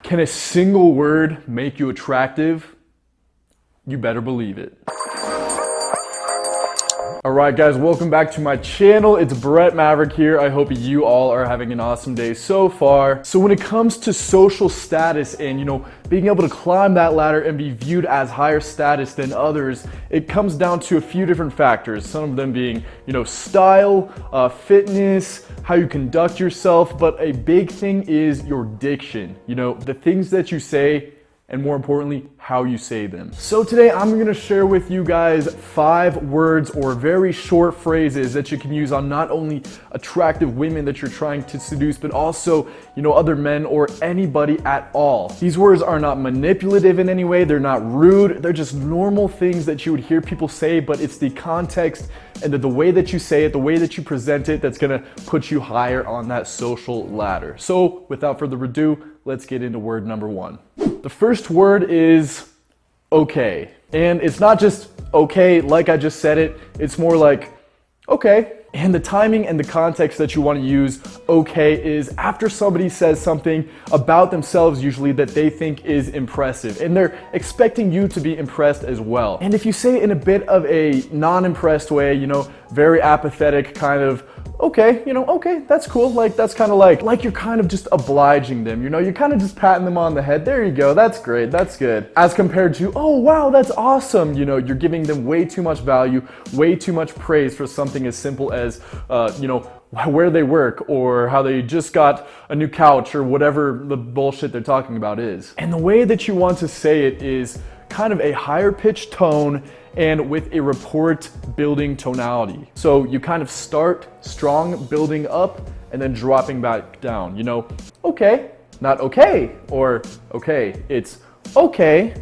Can a single word make you attractive? You better believe it. Alright guys, welcome back to my channel. It's Brett Maverick here. I hope you all are having an awesome day so far. So when it comes to social status and, being able to climb that ladder and be viewed as higher status than others, it comes down to a few different factors. Some of them being, style, fitness, how you conduct yourself, but a big thing is your diction. The things that you say, and more importantly, how you say them. So today I'm gonna share with you guys 5 words or very short phrases that you can use on not only attractive women that you're trying to seduce, but also, other men or anybody at all. These words are not manipulative in any way, they're not rude, they're just normal things that you would hear people say, but it's the context and the way that you say it, the way that you present it, that's gonna put you higher on that social ladder. So without further ado, let's get into word number 1. The first word is okay. And it's not just okay like I just said it, it's more like okay. And the timing and the context that you want to use okay is after somebody says something about themselves usually that they think is impressive and they're expecting you to be impressed as well. And if you say it in a bit of a non-impressed way, very apathetic kind of okay, okay, that's cool. That's kind of like you're kind of just obliging them, you're kind of just patting them on the head. There you go. That's great. That's good. As compared to, oh, wow, that's awesome. You're giving them way too much value, way too much praise for something as simple as, where they work or how they just got a new couch or whatever the bullshit they're talking about is. And the way that you want to say it is kind of a higher pitched tone and with a rapport building tonality. So you kind of start strong, building up, and then dropping back down. Okay, not okay, or okay, it's okay,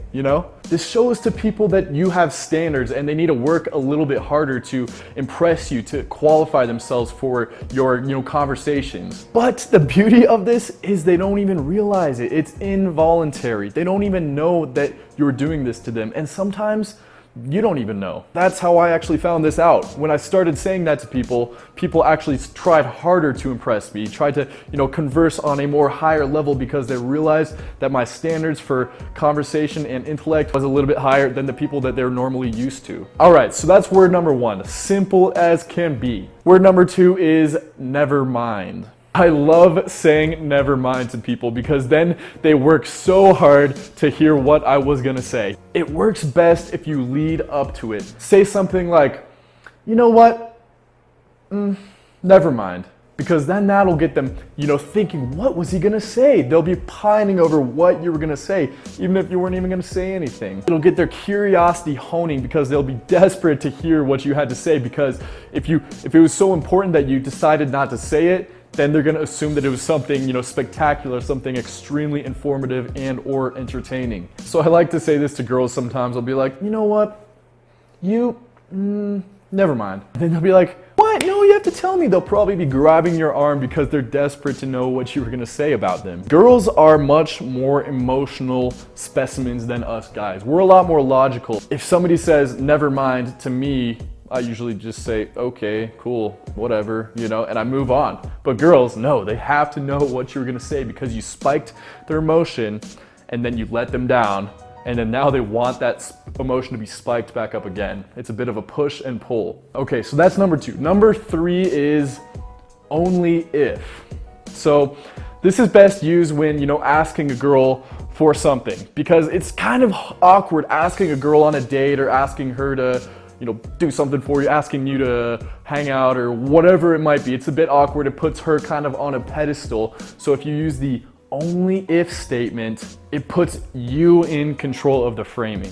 This shows to people that you have standards and they need to work a little bit harder to impress you, to qualify themselves for your, conversations. But the beauty of this is they don't even realize it. It's involuntary. They don't even know that you're doing this to them. And sometimes you don't even know. That's how I actually found this out. When I started saying that to people, people actually tried harder to impress me, tried to, converse on a more higher level because they realized that my standards for conversation and intellect was a little bit higher than the people that they're normally used to. All right, so that's word number 1, simple as can be. Word number 2 is never mind. I love saying never mind to people because then they work so hard to hear what I was gonna say. It works best if you lead up to it. Say something like, you know what? Never mind. Because then that'll get them, thinking, what was he gonna say? They'll be pining over what you were gonna say, even if you weren't even gonna say anything. It'll get their curiosity honing because they'll be desperate to hear what you had to say, because if it was so important that you decided not to say it, then they're gonna assume that it was something, spectacular, something extremely informative and or entertaining. So I like to say this to girls sometimes. I'll be like, you know what? Never mind. And then they'll be like, what? No, you have to tell me. They'll probably be grabbing your arm because they're desperate to know what you were gonna say about them. Girls are much more emotional specimens than us guys. We're a lot more logical. If somebody says never mind to me, I usually just say, okay, cool, whatever, and I move on. But girls, no, they have to know what you were gonna say because you spiked their emotion and then you let them down. And then now they want that emotion to be spiked back up again. It's a bit of a push and pull. Okay, so that's number 2. Number 3 is only if. So this is best used when, asking a girl for something, because it's kind of awkward asking a girl on a date or asking her to, do something for you, asking you to hang out or whatever it might be. It's a bit awkward. It puts her kind of on a pedestal. So if you use the only if statement, it puts you in control of the framing.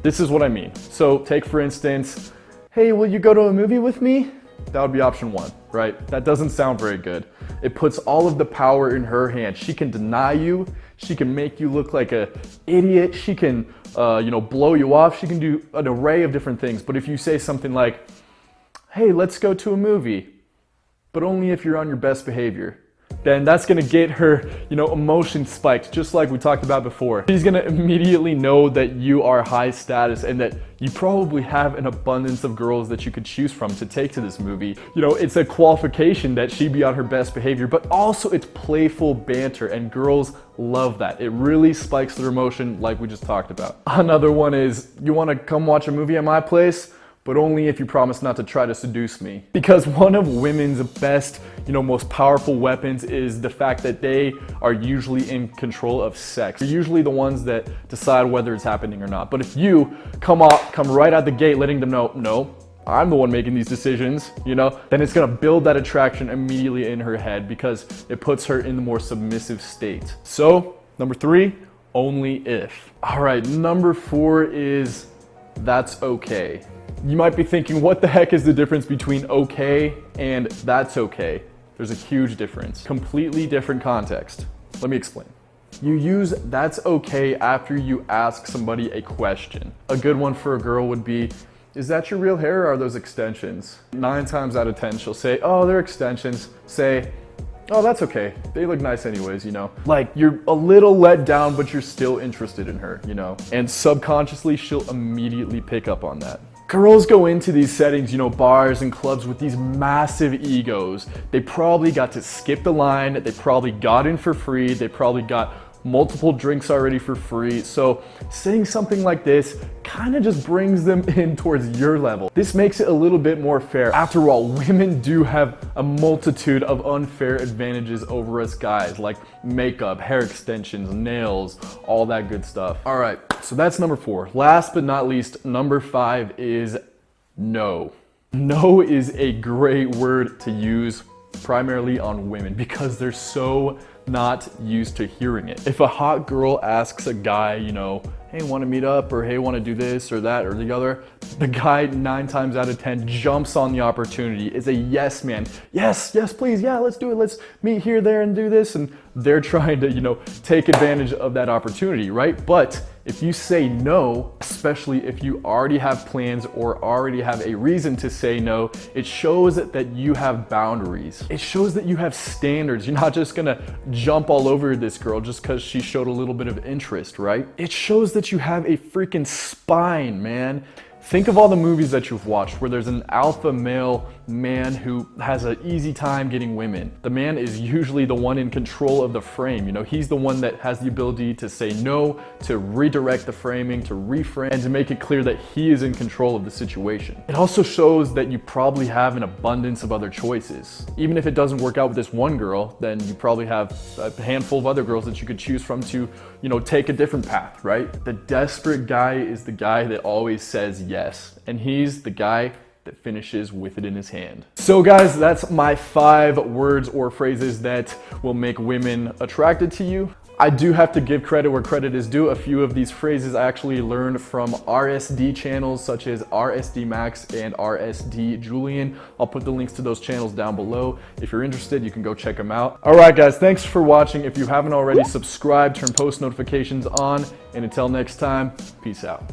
This is what I mean. So take for instance, hey, will you go to a movie with me? That would be option 1, right? That doesn't sound very good. It puts all of the power in her hand. She can deny you. She can make you look like an idiot. She can, blow you off. She can do an array of different things. But if you say something like, hey, let's go to a movie, but only if you're on your best behavior, then that's gonna get her, emotion spiked, just like we talked about before. She's gonna immediately know that you are high status and that you probably have an abundance of girls that you could choose from to take to this movie. It's a qualification that she be on her best behavior, but also it's playful banter, and girls love that. It really spikes their emotion like we just talked about. Another one is, you wanna come watch a movie at my place? But only if you promise not to try to seduce me. Because one of women's best, most powerful weapons is the fact that they are usually in control of sex. They're usually the ones that decide whether it's happening or not. But if you come right out the gate letting them know, no, I'm the one making these decisions, then it's gonna build that attraction immediately in her head because it puts her in the more submissive state. So, number 3, only if. All right, number 4 is, that's okay. You might be thinking, what the heck is the difference between okay and that's okay? There's a huge difference. Completely different context. Let me explain. You use that's okay after you ask somebody a question. A good one for a girl would be, is that your real hair or are those extensions? 9 times out of 10, she'll say, oh, they're extensions. Say, oh, that's okay. They look nice anyways, Like, you're a little let down, but you're still interested in her, And subconsciously, she'll immediately pick up on that. Girls go into these settings, bars and clubs with these massive egos. They probably got to skip the line. They probably got in for free. They probably got multiple drinks already for free. So saying something like this kind of just brings them in towards your level. This makes it a little bit more fair. After all, women do have a multitude of unfair advantages over us guys, like makeup, hair extensions, nails, all that good stuff. All right, so that's number 4. Last but not least, number 5 is no. No is a great word to use primarily on women because they're so not used to hearing it. If a hot girl asks a guy, hey, want to meet up, or hey, want to do this or that or the other, the guy 9 times out of 10 jumps on the opportunity, is a yes man. Yes, please, yeah, let's do it. Let's meet here, there, and do this. And they're trying to, take advantage of that opportunity, right? But if you say no, especially if you already have plans or already have a reason to say no, it shows that you have boundaries. It shows that you have standards. You're not just gonna jump all over this girl just because she showed a little bit of interest, right? It shows that you have a freaking spine, man. Think of all the movies that you've watched where there's an alpha male man who has an easy time getting women. The man is usually the one in control of the frame. He's the one that has the ability to say no, to redirect the framing, to reframe, and to make it clear that he is in control of the situation. It also shows that you probably have an abundance of other choices. Even if it doesn't work out with this one girl, then you probably have a handful of other girls that you could choose from to, take a different path, right? The desperate guy is the guy that always says yes, and he's the guy that finishes with it in his hand. So guys, that's my 5 words or phrases that will make women attracted to you. I do have to give credit where credit is due. A few of these phrases I actually learned from RSD channels such as RSD Max and RSD Julian. I'll put the links to those channels down below. If you're interested, you can go check them out. All right, guys, thanks for watching. If you haven't already, subscribe, turn post notifications on, and until next time, peace out.